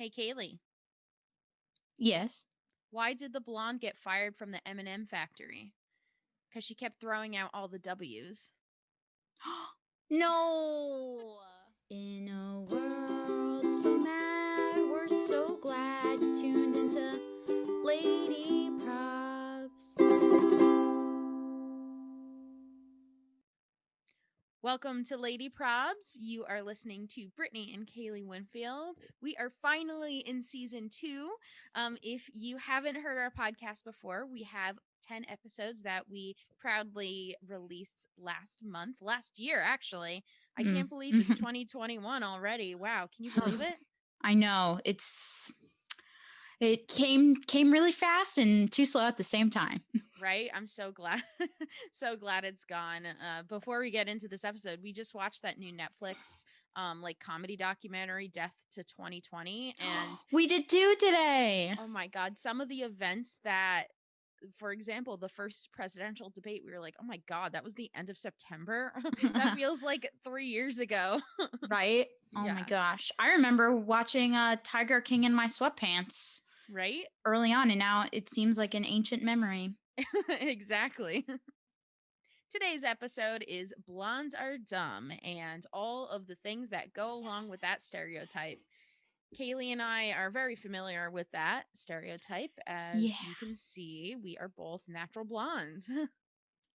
Hey, Kaylee, Yes. why did the blonde get fired from the M&M factory? Because she kept throwing out all the W's. No. In a world so mad, we're so glad you tuned into Lady Props. Welcome to Lady Probs. You are listening to Brittany and Kaylee Winfield. We are finally in season 2. If you haven't heard our podcast before, we have 10 episodes that we proudly released last year, actually. I can't believe it's 2021 already. Wow, can you believe it? I know. It came really fast and too slow at the same time. Right? I'm so glad. So glad it's gone. Before we get into this episode, we just watched that new Netflix like comedy documentary Death to 2020, and We did too today. oh my god, some of the events that, for example, the first presidential debate, we were like, "Oh my god, that was the end of September." That feels like 3 years ago. Right? Oh my Yeah. gosh. I remember watching Tiger King in my sweatpants Right? early on, and now it seems like an ancient memory. Exactly. Today's episode is Blondes Are Dumb and all of the things that go along with that stereotype. Kaylee and I are very familiar with that stereotype. Yeah. As you can see, we are both natural blondes.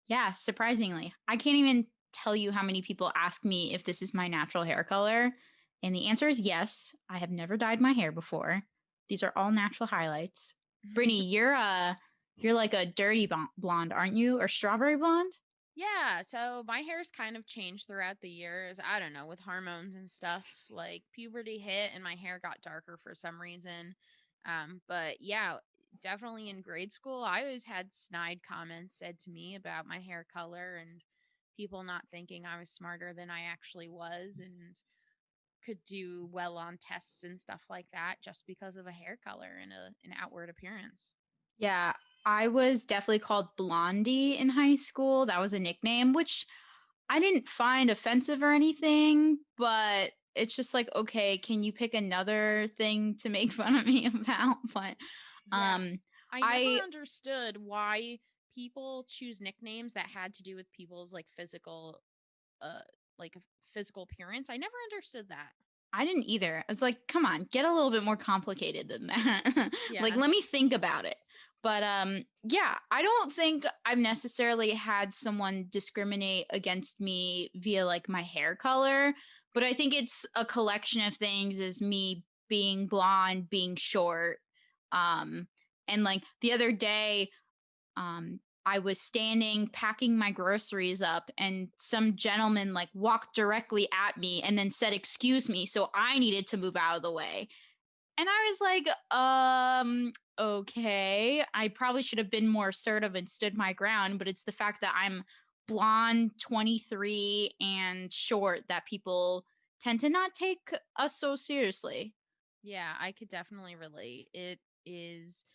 Yeah, surprisingly. I can't even tell you how many people ask me if this is my natural hair color. And the answer is yes. I have never dyed my hair before. These are all natural highlights. Brittany, you're like a dirty blonde, aren't you? Or strawberry blonde? Yeah, so my hair's kind of changed throughout the years. I don't know, with hormones and stuff. Like puberty hit and my hair got darker for some reason. But yeah, definitely in grade school, I always had snide comments said to me about my hair color and people not thinking I was smarter than I actually was and could do well on tests and stuff like that just because of a hair color and an outward appearance. Yeah, I was definitely called Blondie in high school. That was a nickname, which I didn't find offensive or anything, but it's just like, okay, can you pick another thing to make fun of me about? But Yeah. um I never I understood why people choose nicknames that had to do with people's uh like physical appearance. I never understood that. I didn't either. It's like, come on, get a little bit more complicated than that. Like, Yeah. let me think about it. But yeah, I don't think I've necessarily had someone discriminate against me via like my hair color, but I think it's a collection of things as me being blonde, being short. Um and like the other day, I was standing packing my groceries up, and some gentleman like walked directly at me and then said, "Excuse me." So I needed to move out of the way. And I was like, okay. I probably should have been more assertive and stood my ground, but it's the fact that I'm blonde, 23, and short that people tend to not take us so seriously. Yeah, I could definitely relate. It is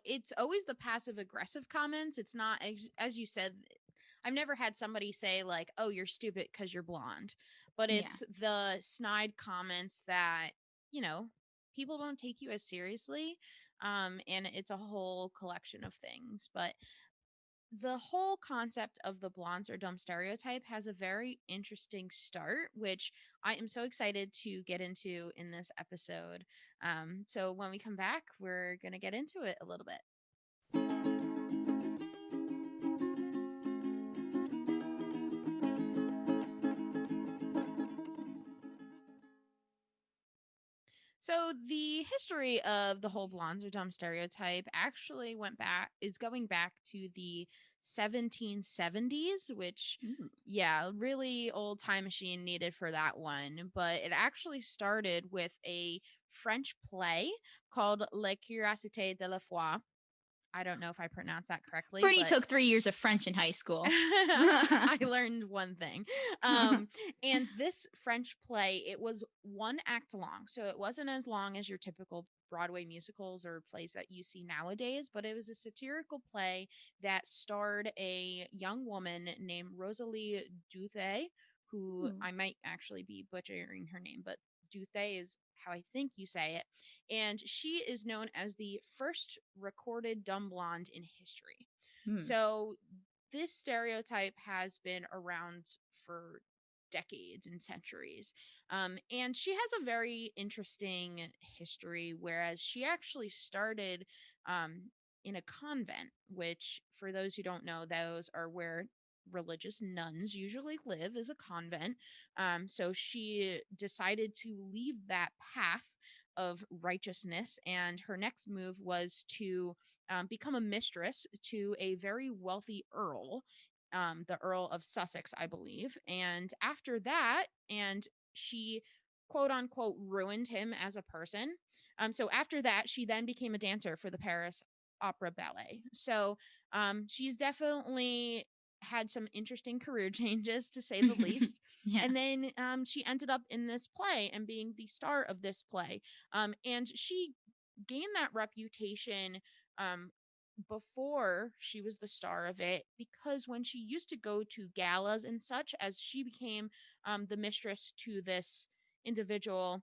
it's always the passive aggressive comments. It's not as you said, I've never had somebody say like, "Oh, you're stupid cuz you're blonde." But Yeah. it's the snide comments that, you know, people don't take you as seriously. And it's a whole collection of things. But the whole concept of the blondes are dumb stereotype has a very interesting start, which I am so excited to get into in this episode. So when we come back, we're going to get into it a little bit. So the history of the whole blondes are dumb stereotype actually is going back to the 1770s, which Ooh. yeah, really old time machine needed for that one, but it actually started with a French play called La Curiosité de la Foi. I don't know if I pronounced that correctly, Brittany but took 3 years of French in high school. I learned one thing. And this French play, it was one act long. So it wasn't as long as your typical Broadway musicals or plays that you see nowadays, but it was a satirical play that starred a young woman named Rosalie Duthay, who Ooh. I might actually be butchering her name, but Duthay is how I think you say it. And she is known as the first recorded dumb blonde in history. Hmm. So this stereotype has been around for decades and centuries. And she has a very interesting history, whereas she actually started um, in a convent, which, for those who don't know, those are where religious nuns usually live, is a convent. So she decided to leave that path of righteousness, and her next move was to become a mistress to a very wealthy earl, the Earl of Sussex, I believe. And after that, and she quote unquote ruined him as a person. So after that, she then became a dancer for the Paris Opera Ballet. So she's definitely had some interesting career changes, to say the least. Yeah. And then she ended up in this play and being the star of this play. And she gained that reputation um, before she was the star of it, because when she used to go to galas and such, as she became the mistress to this individual,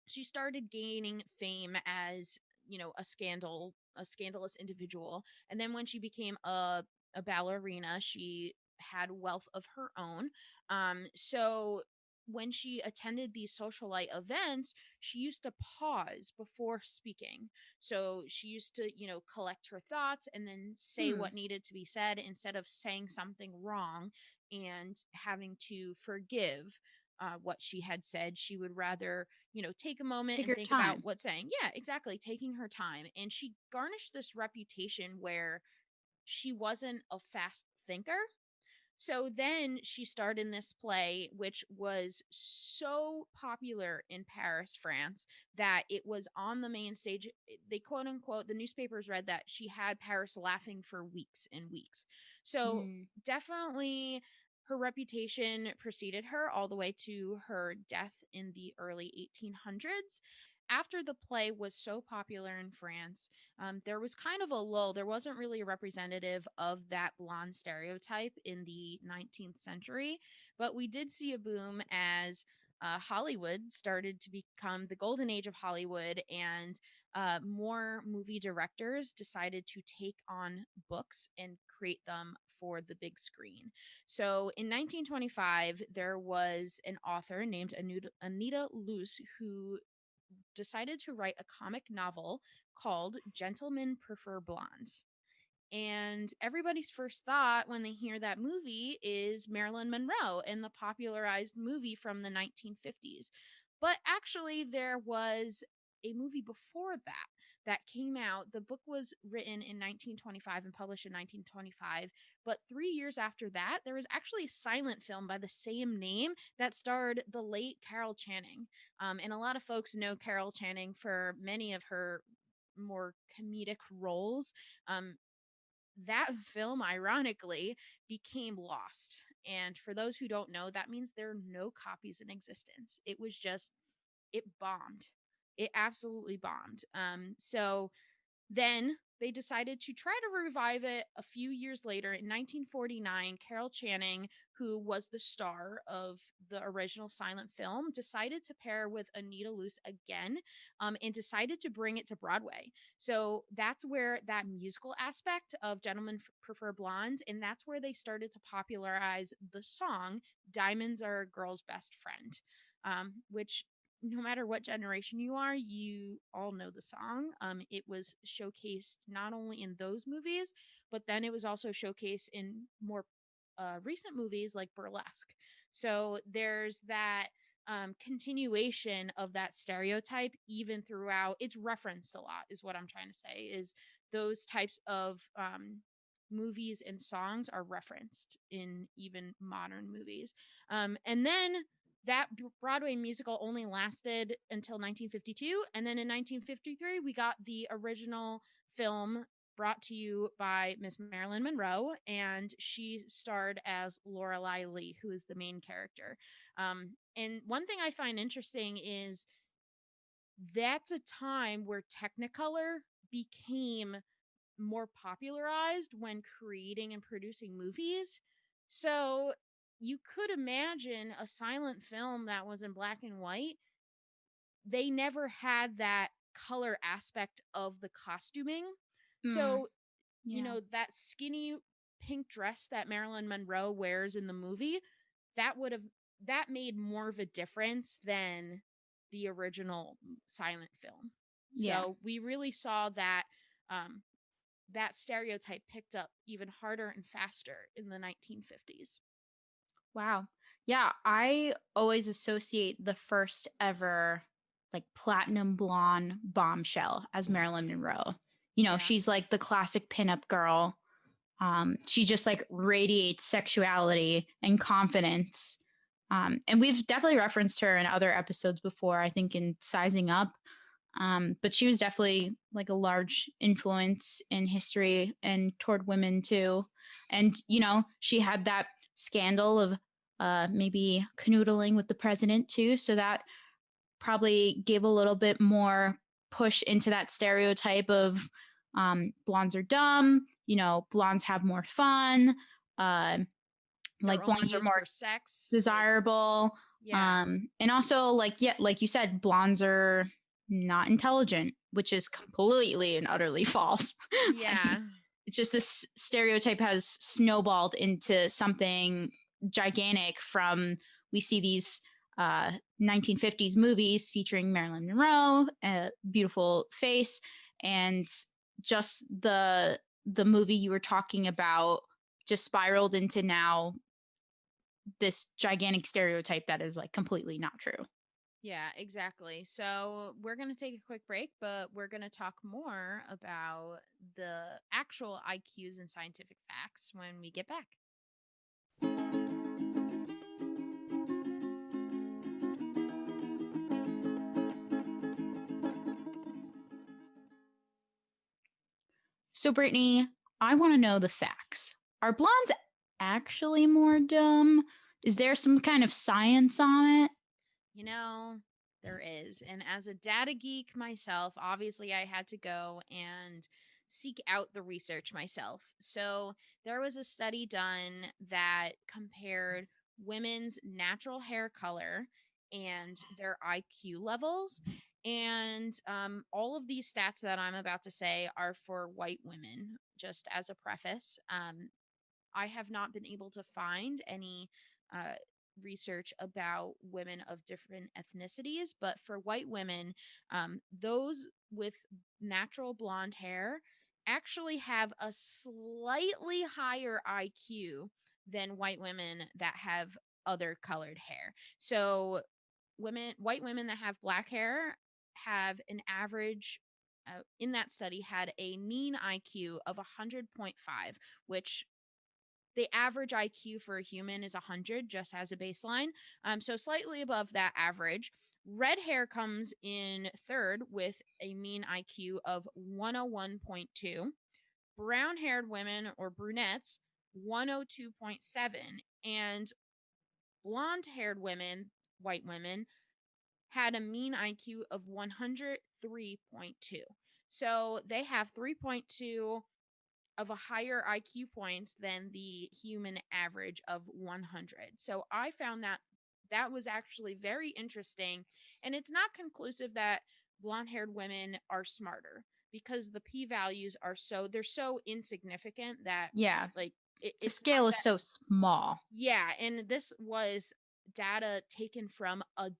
she started gaining fame as, a scandalous individual. And then when she became a ballerina, she had wealth of her own. So when she attended these socialite events, she used to pause before speaking. So she used to, collect her thoughts and then say Hmm. what needed to be said, instead of saying something wrong and having to forgive what she had said. She would rather, take a moment Take and your think about time. what's saying. Yeah, exactly. Taking her time. And she garnished this reputation where she wasn't a fast thinker. So then she starred in this play, which was so popular in Paris, France, that it was on the main stage. They quote unquote, the newspapers read that she had Paris laughing for weeks and weeks. So Hmm. definitely her reputation preceded her all the way to her death in the early 1800s. After the play was so popular in France, there was kind of a lull. There wasn't really a representative of that blonde stereotype in the 19th century, but we did see a boom as Hollywood started to become the golden age of Hollywood, and more movie directors decided to take on books and create them for the big screen. So in 1925, there was an author named Anita Luce who decided to write a comic novel called Gentlemen Prefer Blondes. And everybody's first thought when they hear that movie is Marilyn Monroe and the popularized movie from the 1950s. But actually, there was a movie before that came out. The book was written in 1925 and published in 1925. But 3 years after that, there was actually a silent film by the same name that starred the late Carol Channing. And a lot of folks know Carol Channing for many of her more comedic roles. That film, ironically, became lost. And for those who don't know, that means there are no copies in existence. It was just, it bombed. It absolutely bombed. So then they decided to try to revive it a few years later. In 1949, Carol Channing, who was the star of the original silent film, decided to pair with Anita Luce again, and decided to bring it to Broadway. So that's where that musical aspect of Gentlemen Prefer Blondes, and that's where they started to popularize the song Diamonds Are a Girl's Best Friend, which, no matter what generation you are, you all know the song. It was showcased not only in those movies, but then it was also showcased in more recent movies like Burlesque. So there's that continuation of that stereotype, even throughout. It's referenced a lot, is what I'm trying to say. Is those types of movies and songs are referenced in even modern movies. And then that Broadway musical only lasted until 1952. And then in 1953, we got the original film brought to you by Miss Marilyn Monroe, and she starred as Lorelei Lee, who is the main character. And one thing I find interesting is that's a time where Technicolor became more popularized when creating and producing movies. So you could imagine a silent film that was in black and white they never had that color aspect of the costuming. Mm, So, yeah. that skinny pink dress that Marilyn Monroe wears in the movie, that would have that made more of a difference than the original silent film. Yeah. So we really saw um, that stereotype picked up even harder and faster in the 1950s. Wow. Yeah, I always associate the first ever like platinum blonde bombshell as Marilyn Monroe. You know, Yeah. she's like the classic pinup girl. She just like radiates sexuality and confidence. And we've definitely referenced her in other episodes before, I think in Sizing Up. But she was definitely like a large influence in history and toward women too. And, you know, she had that scandal of maybe canoodling with the president too. So that probably gave a little bit more push into that stereotype of blondes are dumb, you know, blondes have more fun, uh, They're like only blondes are used more for sex. Like, desirable. yeah. And also like, yeah, like you said, blondes are not intelligent, which is completely and utterly false. Like, Yeah. it's just this stereotype has snowballed into something gigantic from we see these 1950s movies featuring Marilyn Monroe, a beautiful face, and just the movie you were talking about just spiraled into now this gigantic stereotype that is like completely not true. Yeah, exactly. So we're going to take a quick break, but we're going to talk more about the actual IQs and scientific facts when we get back. So, Brittany, I want to know the facts. Are blondes actually more dumb? Is there some kind of science on it? You know, there is. And as a data geek myself, obviously I had to go and seek out the research myself. So there was a study done that compared women's natural hair color and their IQ levels. And all of these stats that I'm about to say are for white women, just as a preface. I have not been able to find any uh, research about women of different ethnicities, but for white women, those with natural blonde hair actually have a slightly higher IQ than white women that have other colored hair. So, white women that have black hair have an average. In that study, had a mean IQ of 100.5, which the average IQ for a human is 100, just as a baseline. So slightly above that average. Red hair comes in third with a mean IQ of 101.2. Brown haired women or brunettes, 102.7. And blonde haired women, white women, had a mean IQ of 103.2. So they have 3.2 of a higher IQ points than the human average of 100. So I found that was actually very interesting. And it's not conclusive that blonde haired women are smarter because the p values are they're so insignificant that, Yeah, like, the it's not scale is that. so small. Yeah. And this was data taken from a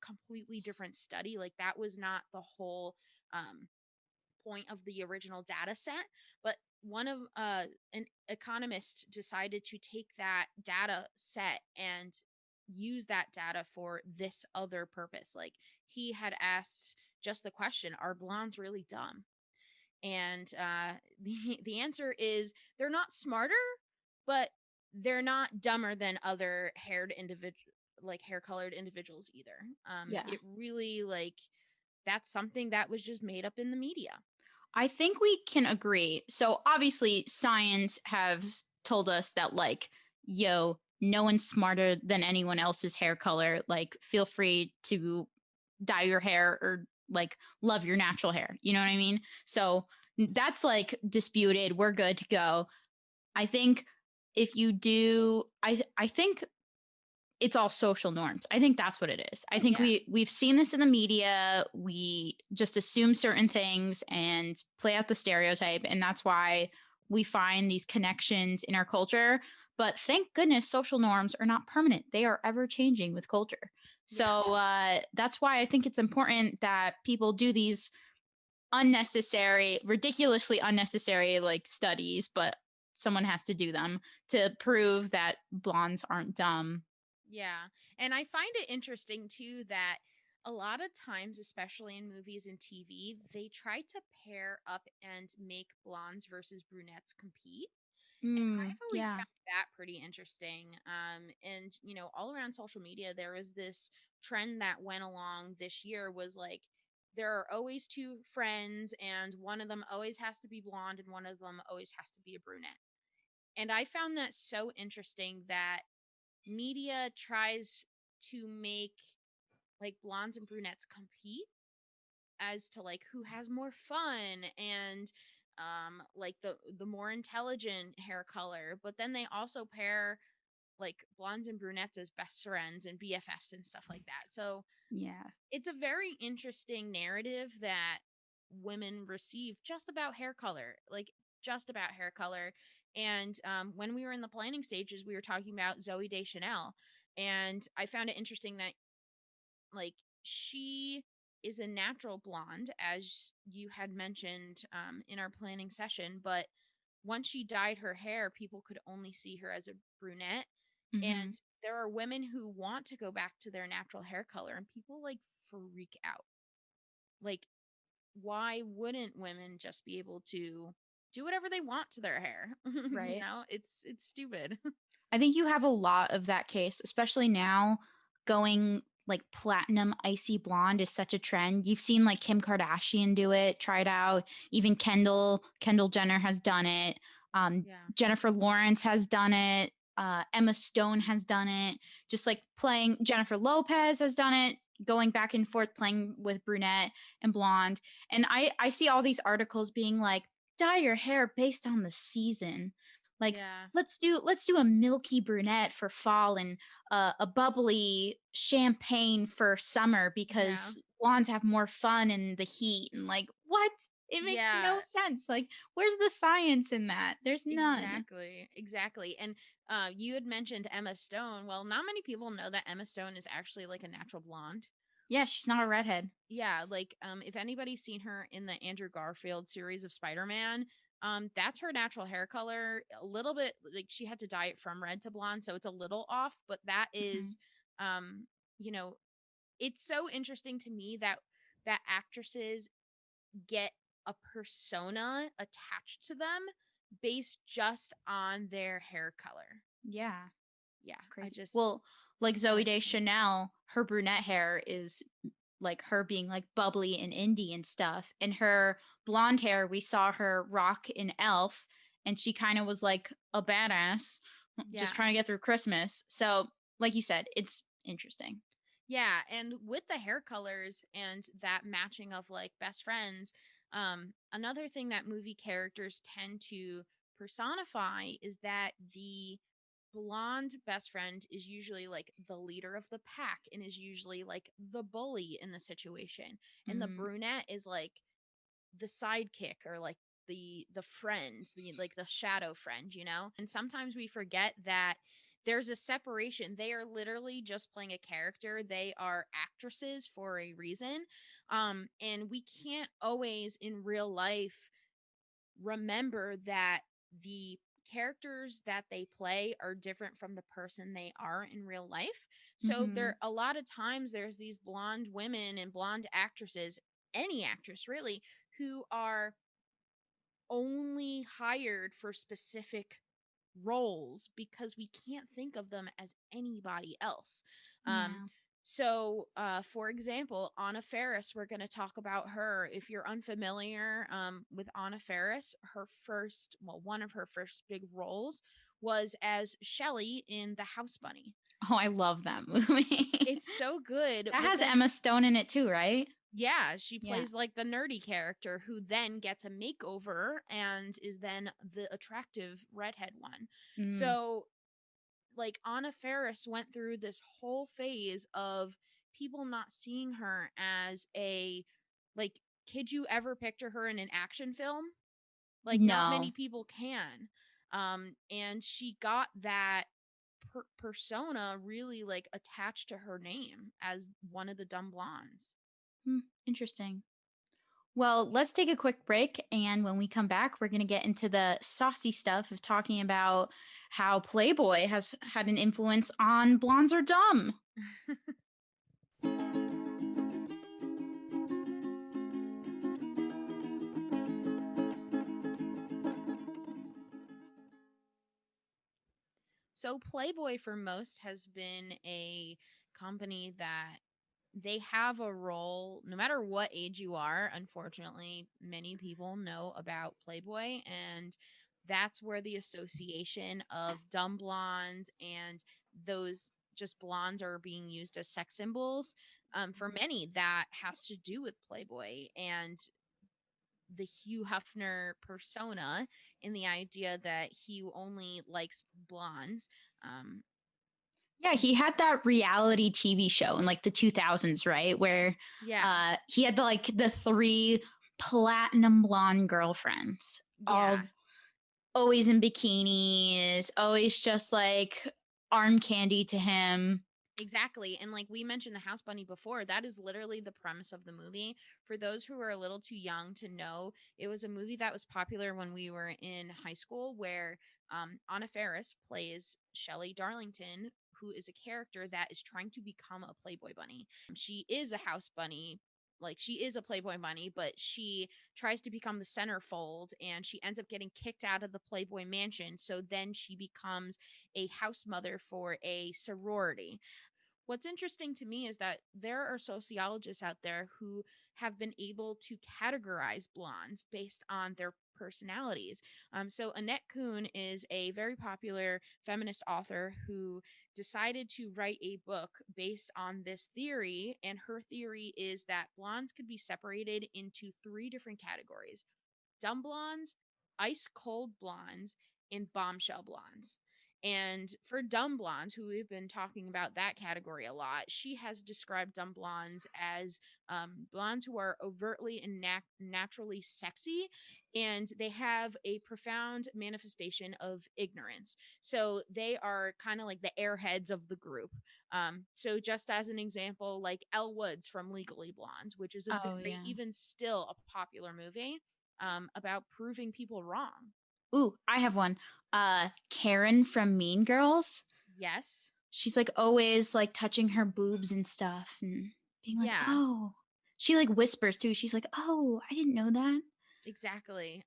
completely different study. Like, that was not the whole um, point of the original data set, but one of an economist decided to take that data set and use that data for this other purpose. Like, he had asked just the question, are blondes really dumb? And the answer is they're not smarter, but they're not dumber than other hair colored individuals either. Yeah. It really, like, that's something that was just made up in the media. I think we can agree. So obviously science has told us that like, yo, no one's smarter than anyone else's hair color. Like feel free to dye your hair or like love your natural hair. You know what I mean? So that's like disputed. We're good to go. I think if you do I think it's all social norms. I think that's what it is. I Oh think yeah. we've seen this in the media. We just assume certain things and play out the stereotype, and that's why we find these connections in our culture. But thank goodness social norms are not permanent. They are ever changing with culture. So Yeah. that's why I think it's important that people do these unnecessary, ridiculously unnecessary like studies, but someone has to do them to prove that blondes aren't dumb. Yeah. And I find it interesting too that a lot of times, especially in movies and TV, they try to pair up and make blondes versus brunettes compete. And Mm, I've always yeah. found that pretty interesting. And all around social media, there was this trend that went along this year was like there are always two friends, and one of them always has to be blonde, and one of them always has to be a brunette. And I found that so interesting that media tries to make like blondes and brunettes compete as to like who has more fun and like the more intelligent hair color, but then they also pair like blondes and brunettes as best friends and BFFs and stuff like that. So Yeah. it's a very interesting narrative that women receive just about hair color, like just about hair color. And when we were in the planning stages, we were talking about Zoe Deschanel, and I found it interesting that like she is a natural blonde, as you had mentioned in our planning session, but once she dyed her hair, people could only see her as a brunette. Hmm. And there are women who want to go back to their natural hair color, and people like freak out. Like, why wouldn't women just be able to do whatever they want to their hair? Right. It's stupid. I think you have a lot of that case, especially now going like platinum icy blonde is such a trend. You've seen like Kim Kardashian do it, try it out. Even Kendall Jenner has done it. Yeah. Jennifer Lawrence has done it. Emma Stone has done it. Just like playing Jennifer Lopez has done it, going back and forth playing with brunette and blonde. And I see all these articles being like, dye your hair based on the season. Like Yeah. let's do a milky brunette for fall and a bubbly champagne for summer Yeah. because blondes have more fun in the heat. And like what? It makes no Yeah. sense. Like where's the science in that? There's none. Exactly. Exactly. And you had mentioned Emma Stone. Well, not many people know that Emma Stone is actually like a natural blonde. Yeah, she's not a redhead. Yeah, like if anybody's seen her in the Andrew Garfield series of Spider-Man, that's her natural hair color. A little bit like she had to dye it from red to blonde, so it's a little off, but that Mhm. is um you know, it's so interesting to me that actresses get a persona attached to them based just on their hair color. Yeah, Yeah, it's I crazy. just Well, like so Zoe interesting. Deschanel, her brunette hair is like her being like bubbly and indie and stuff. And her blonde hair, we saw her rock in Elf, and she kind of was like a badass, just Yeah. trying to get through Christmas. So, like you said, it's interesting. Yeah, and with the hair colors and that matching of like best friends, another thing that movie characters tend to personify is that the blonde best friend is usually like the leader of the pack and is usually like the bully in the situation. And the Mm, brunette is like the sidekick or like the friend, the like the shadow friend, and sometimes we forget that there's a separation. They are literally just playing a character. They are actresses for a reason. And we can't always in real life remember that the characters that they play are different from the person they are in real life. So hmm. there a lot of times there's these blonde women and blonde actresses, any actress really, who are only hired for specific roles because we can't think of them as anybody else. Um, Yeah. for example, Anna Faris, we're going to talk about her. If you're unfamiliar with Anna Faris, one of her first big roles was as Shelley in The House Bunny. Oh, I love that movie. It's so good, That but has then Emma Stone in it too, right? yeah, she Yeah. plays like the nerdy character who then gets a makeover and is then the attractive redhead one. Mm. So like Anna Faris went through this whole phase of people not seeing her as a, like, could you ever picture her in an action film? Like, not many No. people can. And she got that persona really like attached to her name as one of the dumb blondes. Interesting. Well, let's take a quick break. And when we come back, we're going to get into the saucy stuff of talking about how Playboy has had an influence on blondes are dumb. So Playboy for most has been a company that they have a role no matter what age you are. Unfortunately, many people know about Playboy, and that's where the association of dumb blondes and those just blondes are being used as sex symbols. For many, that has to do with Playboy and the Hugh Hefner persona, in the idea that he only likes blondes. Um, Yeah, he had that reality TV show in like the 2000s, right? Where yeah, he had the three platinum blonde girlfriends, yeah. all always in bikinis, always just like arm candy to him. Exactly. And like we mentioned the house bunny before, that is literally the premise of the movie. For those who are a little too young to know, it was a movie that was popular when we were in high school where Anna Faris plays Shelley Darlington, who is a character that is trying to become a Playboy bunny. She is a house bunny. Like she is a Playboy bunny, but she tries to become the centerfold and she ends up getting kicked out of the Playboy mansion. So then she becomes a house mother for a sorority. What's interesting to me is that there are sociologists out there who have been able to categorize blondes based on their personalities. So Annette Kuhn is a very popular feminist author who decided to write a book based on this theory. And her theory is that blondes could be separated into three different categories: dumb blondes, ice cold blondes, and bombshell blondes. And for dumb blondes, who we've been talking about that category a lot, she has described dumb blondes as blondes who are overtly and naturally sexy, and they have a profound manifestation of ignorance. So they are kind of like the airheads of the group. So just as an example, like Elle Woods from Legally Blonde, which is a Oh very, yeah. even still a popular movie about proving people wrong. Ooh, I have one. Karen from Mean Girls. Yes. She's like always like touching her boobs and stuff and being like, Yeah, "Oh." She like whispers too. She's like, "Oh, I didn't know that." exactly.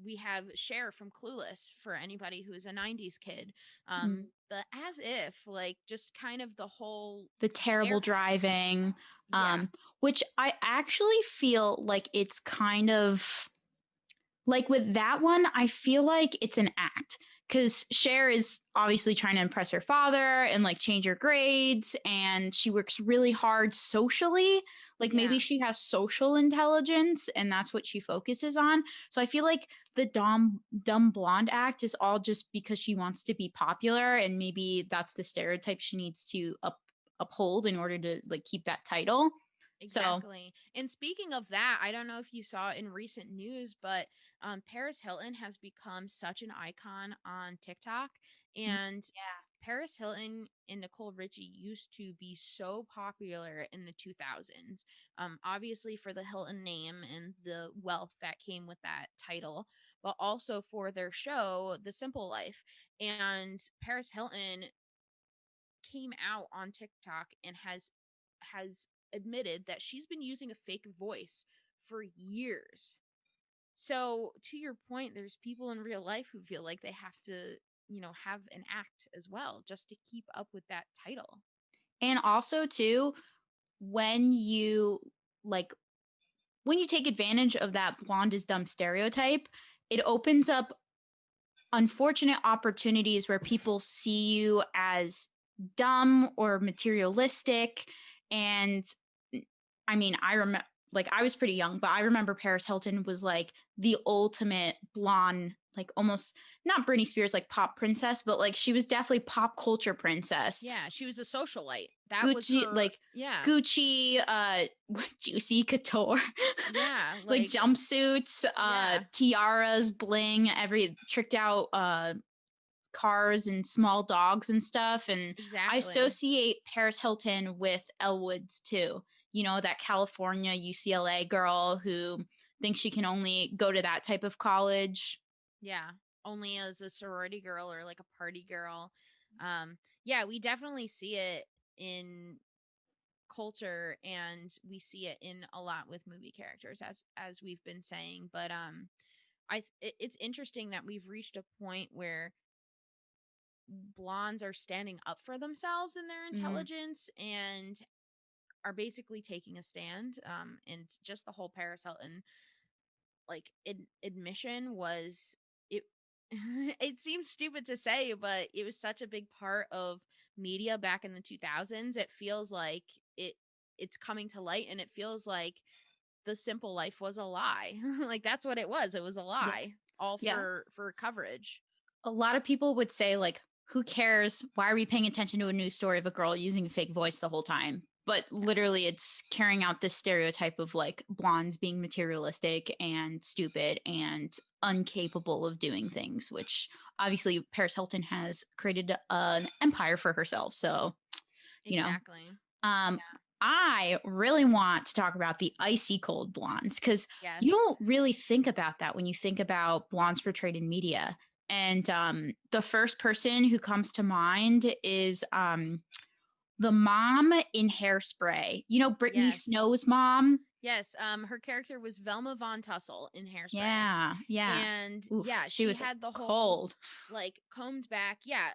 We have Cher from Clueless for anybody who is a 90s kid. Mm. The as if, like, just kind of the whole The terrible airhead. driving, Yeah, which I actually feel like it's kind of like with that one, I feel like it's an act because Cher is obviously trying to impress her father and like change her grades, and she works really hard socially. Like maybe yeah. she has social intelligence, and that's what she focuses on. So I feel like the dumb blonde act is all just because she wants to be popular, and maybe that's the stereotype she needs to uphold in order to like keep that title. So Exactly. And speaking of that, I don't know if you saw in recent news, but Paris Hilton has become such an icon on TikTok. And yeah. Paris Hilton and Nicole Richie used to be so popular in the 2000s. Obviously, for the Hilton name and the wealth that came with that title, but also for their show, The Simple Life. And Paris Hilton came out on TikTok and has admitted that she's been using a fake voice for years. So, to your point, there's people in real life who feel like they have to, have an act as well just to keep up with that title. And also too, when you like when you take advantage of that blonde is dumb stereotype, it opens up unfortunate opportunities where people see you as dumb or materialistic. And I mean, I remember like I was pretty young, but I remember Paris Hilton was like the ultimate blonde like almost not Britney Spears like pop princess, but like she was definitely pop culture princess. Yeah, she was a socialite. That was Gucci, her. like Yeah. Gucci, Juicy Couture, Yeah, like like jumpsuits, yeah, tiaras, bling, every tricked out cars and small dogs and stuff. And I exactly. associate Paris Hilton with Elle Woods too. You know, that California UCLA girl who thinks she can only go to that type of college. Yeah, only as a sorority girl or like a party girl. Yeah, we definitely see it in culture, and we see it in a lot with movie characters, as we've been saying. But it's interesting that we've reached a point where blondes are standing up for themselves and their Mm, intelligence and are basically taking a stand. And just the whole Paris Hilton like admission was it. It seems stupid to say, but it was such a big part of media back in the 2000s. It feels like it it's coming to light, and it feels like the simple life was a lie. Like that's what it was. It was a yeah. lie, all Yeah. for coverage. A lot of people would say like, who cares? Why are we paying attention to a news story of a girl using a fake voice the whole time? But Yeah, literally it's carrying out this stereotype of like blondes being materialistic and stupid and incapable of doing things, which obviously Paris Hilton has created an empire for herself. So, you know, exactly. um, Yeah. I really want to talk about the icy cold blondes because you Yes. don't really think about that when you think about blondes portrayed in media. And the first person who comes to mind is the mom in Hairspray. You know, Brittany Yes. Snow's mom. Yes. Her character was Velma Von Tussle in Hairspray. Yeah, yeah. And Oof, yeah, she she was had the whole cold. like combed back. Yeah.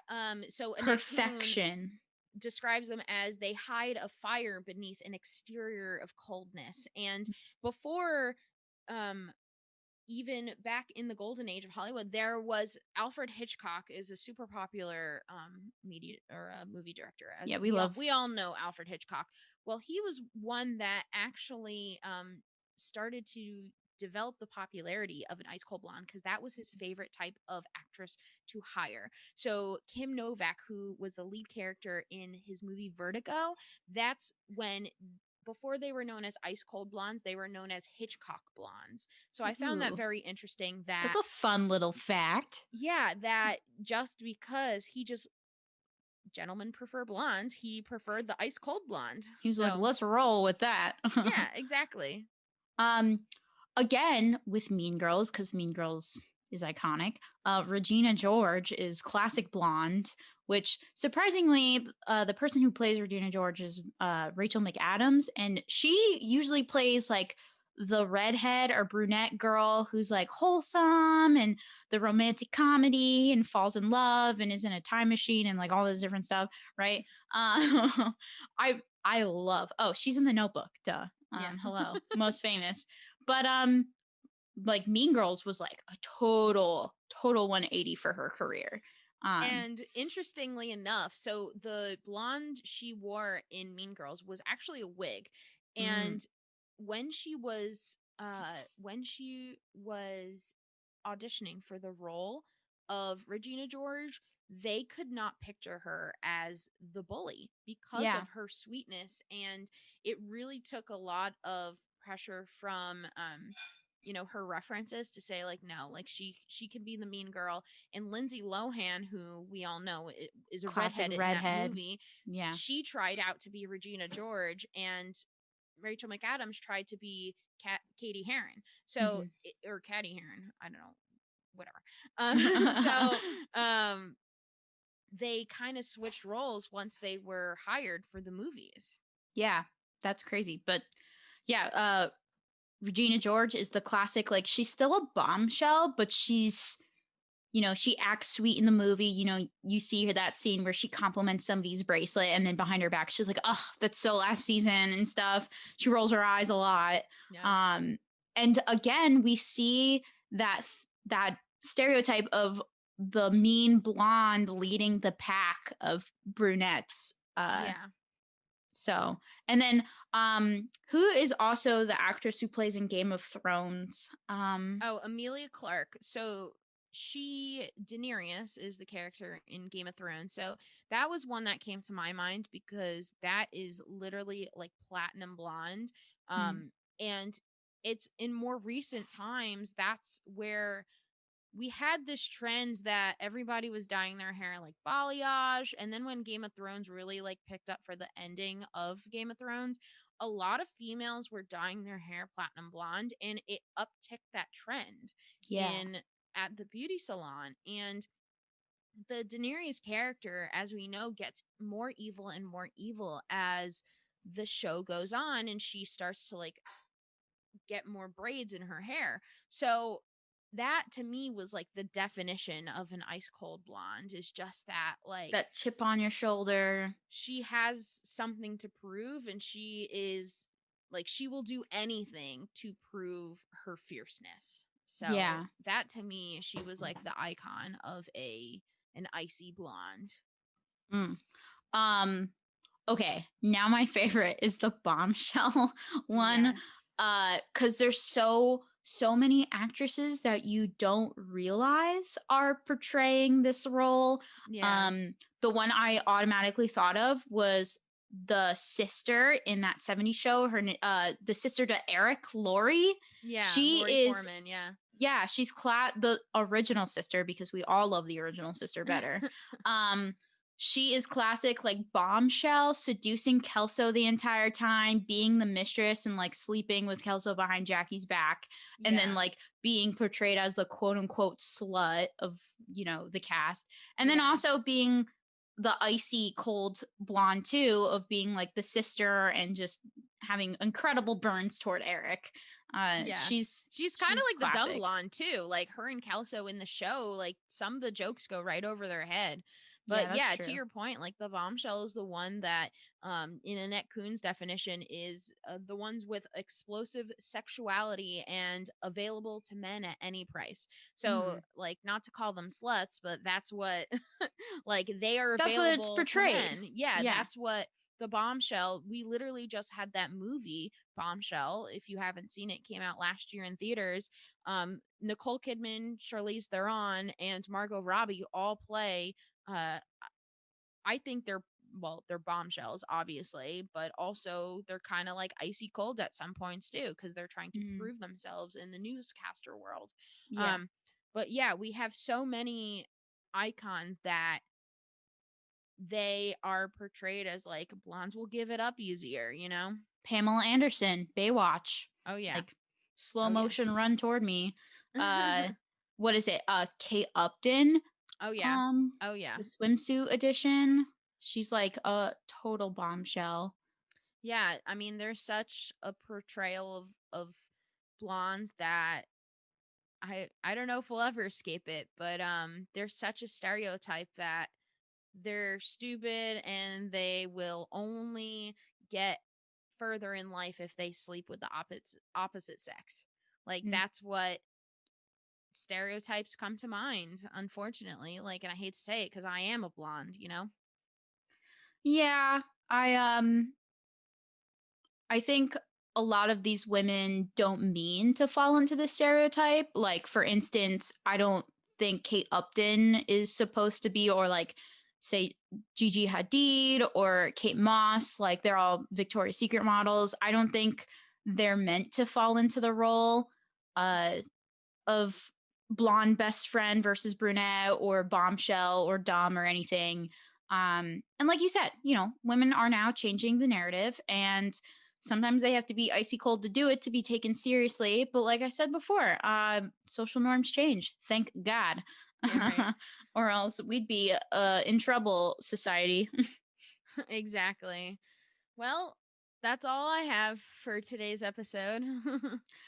So Annette Coon Perfection. describes them as they hide a fire beneath an exterior of coldness. And before um even back in the golden age of Hollywood, there was Alfred Hitchcock is a super popular media or movie director, as Yeah, we love. we all know Alfred Hitchcock. Well, he was one that actually started to develop the popularity of an ice cold blonde because that was his favorite type of actress to hire. So Kim Novak, who was the lead character in his movie Vertigo, that's when before they were known as ice cold blondes, they were known as Hitchcock blondes. So I found that Ooh, very interesting that's that, a fun little fact. yeah, that just because he just, gentlemen prefer blondes, he preferred the ice cold blonde. He was like, So, let's roll with that. yeah, exactly. Um, again with Mean Girls, because Mean Girls is iconic. Regina George is classic blonde, which surprisingly, the person who plays Regina George is Rachel McAdams, and she usually plays like the redhead or brunette girl who's like wholesome and the romantic comedy and falls in love and is in a time machine and like all this different stuff, right? I love. Oh, she's in The Notebook. Duh. Yeah. Hello, most famous. But like Mean Girls was like a total 180 for her career. Um, And interestingly enough, so the blonde she wore in Mean Girls was actually a wig. mm, And when she was auditioning for the role of Regina George, they could not picture her as the bully because yeah, of her sweetness, and it really took a lot of pressure from her references to say like no, like she can be the mean girl. And Lindsay Lohan, who we all know is a classic redhead in that redhead. movie, Yeah. she tried out to be Regina George, and Rachel McAdams tried to be Katie Heron. So, Hmm. or Caddy Heron, I don't know, whatever. So, um, they kind of switched roles once they were hired for the movies. Yeah, that's crazy. But yeah, Regina George is the classic, like she's still a bombshell, but she's, she acts sweet in the movie. You see her that scene where she compliments somebody's bracelet and then behind her back, she's like, oh, that's so last season and stuff. She rolls her eyes a lot. Yeah. Um, and again, we see that stereotype of the mean blonde leading the pack of brunettes. Yeah. So, and then who is also the actress who plays in Game of Thrones? Oh, Amelia Clark. So Daenerys is the character in Game of Thrones. So that was one that came to my mind because that is literally like platinum blonde. Mm. And it's in more recent times, that's where we had this trend that everybody was dyeing their hair like balayage, and then when Game of Thrones really like picked up for the ending of Game of Thrones, a lot of females were dyeing their hair platinum blonde, and it upticked that trend Yeah. in at the beauty salon. And the Daenerys character, as we know, gets more evil and more evil as the show goes on, and she starts to like get more braids in her hair. So that to me was like the definition of an ice cold blonde, is just that like That chip on your shoulder. she has something to prove, and she is like she will do anything to prove her fierceness. So Yeah. that to me, she was like the icon of a an icy blonde. Mm. Um okay, now my favorite is the bombshell one. Yes. Cuz there's so many actresses that you don't realize are portraying this role. Yeah. The one I automatically thought of was the sister in that 70s show, the sister to Eric, Lori. Yeah, She Lori is, Foreman, yeah. yeah, she's the original sister, because we all love the original sister better. Um, she is classic, like, bombshell, seducing Kelso the entire time, being the mistress and like sleeping with Kelso behind Jackie's back, and then Yeah. like being portrayed as the quote unquote slut of, the cast, and then Yeah. also being the icy cold blonde too, of being like the sister and just having incredible burns toward Eric. Yeah. She's kind of She's like the dumb classic. blonde too. Like her and Kelso in the show, like some of the jokes go right over their head. Yeah, But that's yeah, to true. your point, like the bombshell is the one that, in Annette Kuhn's definition, is the ones with explosive sexuality and available to men at any price. So, Mhm. like, not to call them sluts, but that's what, like, they are That's what it's available to portrayed. men. Yeah, Yeah. that's what the bombshell. We literally just had that movie Bombshell. If you haven't seen it, came out last year in theaters. Nicole Kidman, Charlize Theron, and Margot Robbie all play. Uh, I think they're bombshells, obviously, but also they're kind of like icy cold at some points too, because they're trying to Mhm. prove themselves in the newscaster world. Yeah. Um, but yeah, we have so many icons that they are portrayed as like blondes will give it up easier, you know? Pamela Anderson, Baywatch. Oh yeah. Like, slow Oh yeah. motion run toward me. Uh what is it? Kate Upton, Oh yeah. um Oh yeah. the swimsuit edition. She's like a total bombshell. Yeah, I mean there's such a portrayal of blondes that I don't know if we'll ever escape it, but there's such a stereotype that they're stupid and they will only get further in life if they sleep with the opposite sex. Like Mm. that's what stereotypes come to mind, unfortunately. Like, and I hate to say it cuz I am a blonde, you know? Yeah, I think a lot of these women don't mean to fall into the stereotype. Like, for instance, I don't think Kate Upton is supposed to be, or like, say, Gigi Hadid or Kate Moss. Like, they're all Victoria's Secret models. I don't think they're meant to fall into the role uh, of blonde best friend versus brunette or bombshell or dumb or anything. And like you said, women are now changing the narrative, and sometimes they have to be icy cold to do it to be taken seriously. But like I said before, social norms change. Thank God. Yeah, right. Or else we'd be in trouble, society. Exactly. Well, that's all I have for today's episode.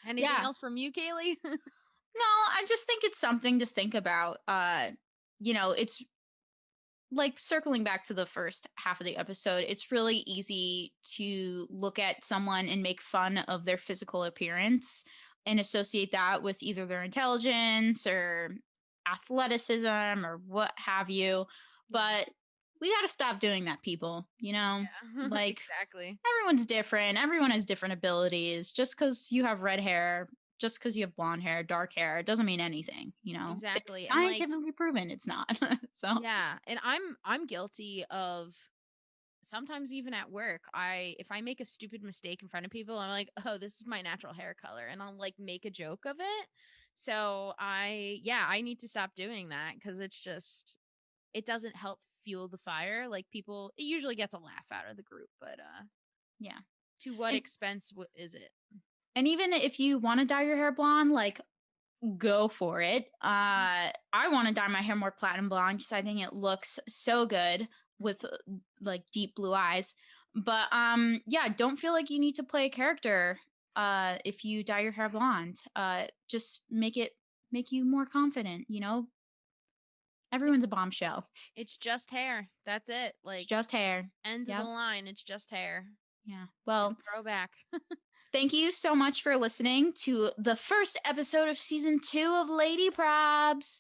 Anything Yeah. else from you, Kaylee? No, I just think it's something to think about. It's like, circling back to the first half of the episode, it's really easy to look at someone and make fun of their physical appearance and associate that with either their intelligence or athleticism or what have you. Yeah. But we got to stop doing that, people. Yeah. Like, Exactly. everyone's different. Everyone has different abilities. Just because you have red hair, just because you have blonde hair, dark hair, it doesn't mean anything, you know? It's Exactly. And like, scientifically proven it's not. So, yeah, and I'm guilty of sometimes even at work, if I make a stupid mistake in front of people, I'm like, "Oh, this is my natural hair color." And I'll like make a joke of it. So I need to stop doing that cuz it's just it doesn't help fuel the fire. Like people it usually gets a laugh out of the group, but yeah. to what And expense is it? and even if you want to dye your hair blonde, like go for it. I want to dye my hair more platinum blonde because I think it looks so good with like deep blue eyes. But yeah, don't feel like you need to play a character if you dye your hair blonde. Just make you more confident, you know? Yeah, Everyone's a bombshell. it's just hair. That's it. It's Like just hair. end of the Yep. line, it's just hair Yeah. and Well, throwback. thank you so much for listening to the first episode of season 2 of Lady Probs.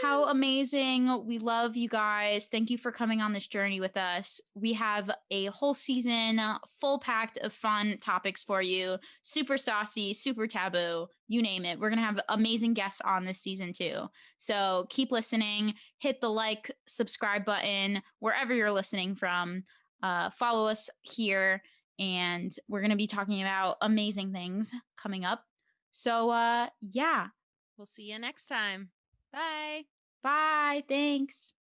How Woo! amazing. We love you guys. Thank you for coming on this journey with us. We have a whole season full packed of fun topics for you. Super saucy, super taboo, you name it. We're going to have amazing guests on this season too. So keep listening. Hit the like, subscribe button wherever you're listening from. Follow us here and we're going to be talking about amazing things coming up. So, yeah. We'll see you next time. Bye. Bye. Thanks.